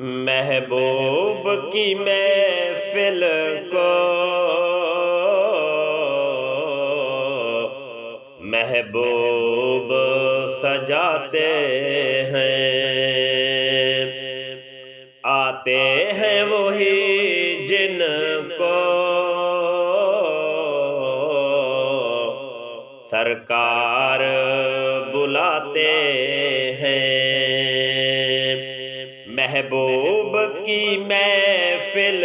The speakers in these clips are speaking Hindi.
महबूब की महफिल को महबूब सजाते हैं। आते हैं वही जिनको सरकार बुलाते हैं। महबूब की महफिल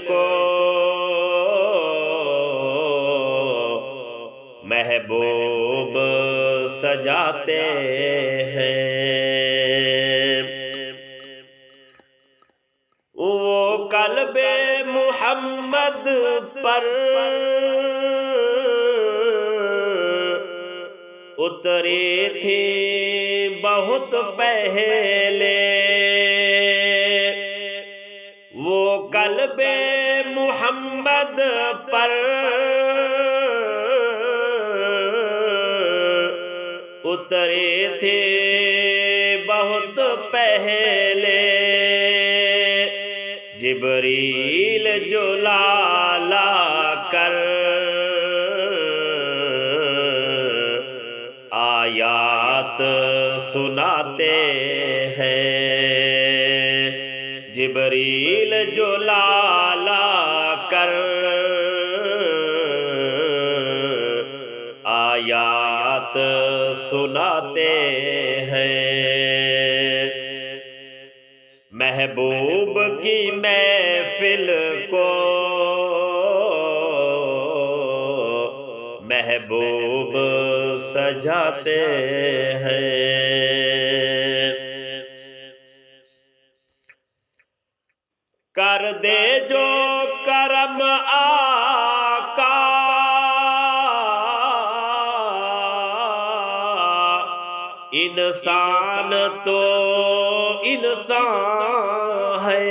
को महबूब सजाते हैं। वो कल्बे मुहम्मद पर उतरी थी बहुत पहले। वो कल्बे मुहम्मद पर उतरी थी बहुत पहले। जिब्रील जो लाला कर आयात सुनाते हैं। जिब्रील जो लाला कर आयात सुनाते हैं। महबूब की महफिल को महबूब सजाते हैं। कर दे जो करम आका इंसान तो इंसान है।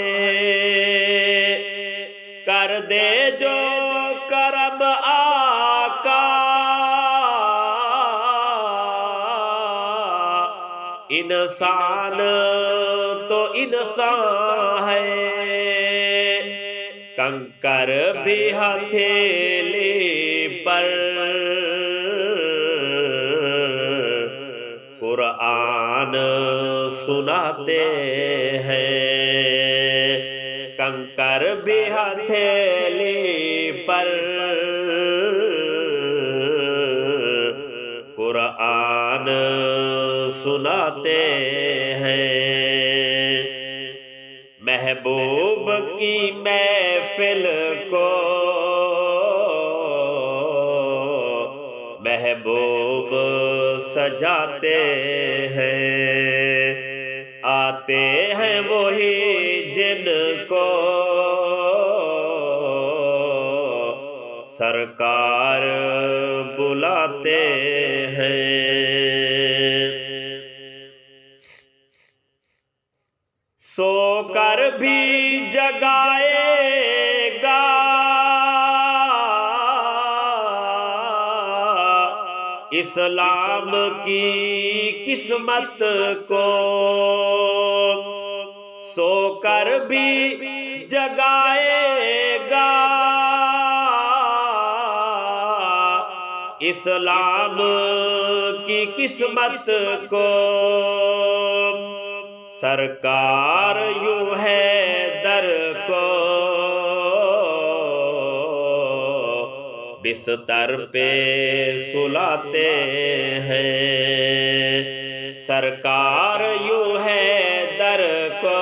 कर दे जो करम आका इंसान तो इंसान है। कंकर भी हथेली पर कुरान सुनाते हैं। कंकर भी हथेली पर कुरान सुनाते हैं। महबूब की महफिल को महबूब सजाते हैं। आते हैं वही जिनको सरकार बुलाते हैं। सोकर भी जगाएगा इस्लाम की किस्मत को। सोकर भी जगाएगा इस्लाम की किस्मत को। सरकार यूं है दर को बिस्तर पे सुलाते हैं। सरकार यूं है दर को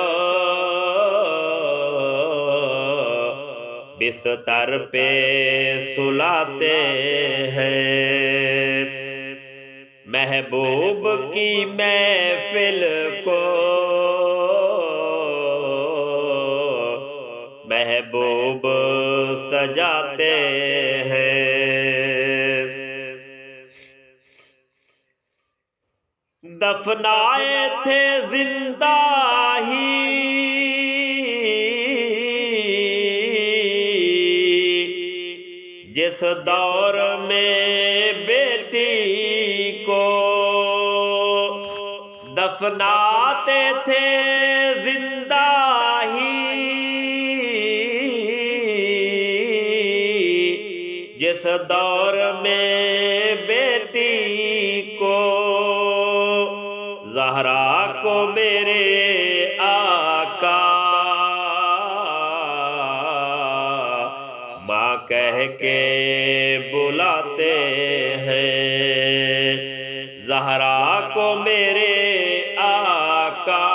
बिस्तर पे सुलाते हैं। महबूब की महफिल को महबूब सजाते हैं। दफनाए थे जिंदा ही जिस दौर में बेटी को दफनाते थे जिंदा जिस दौर में बेटी को ज़हरा को मेरे आका माँ कह के बुलाते हैं, ज़हरा को मेरे आका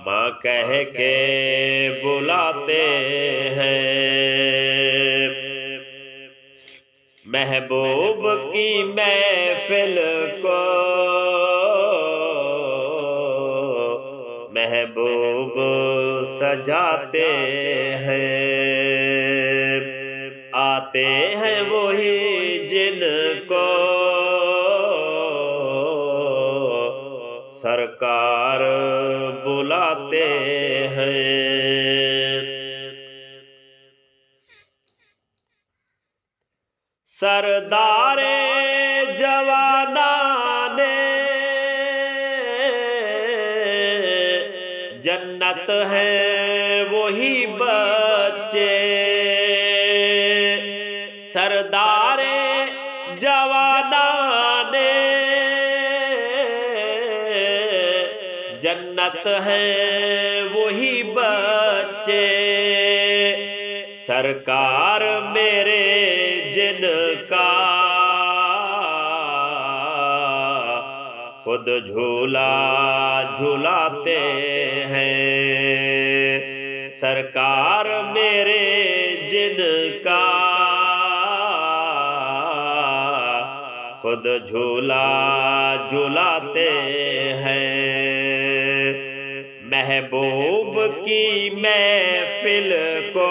माँ कह के बुलाते हैं। महबूब की महफिल को महबूब सजाते हैं, आते हैं वही जिनको सरकार बुलाते हैं। सरदारे जवाना ने जन्नत है वही बच्चे, सरदारे जवाना ने जन्नत है वही बच्चे, सरकार मेरे जिनका खुद झूला झूलाते हैं, सरकार मेरे जिनका खुद झूला झूलाते हैं। महबूब की महफिल को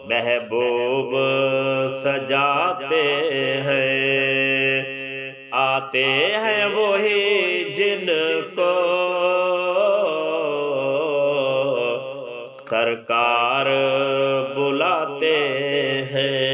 महबूब सजाते हैं, आते हैं वही जिनको सरकार बुलाते हैं।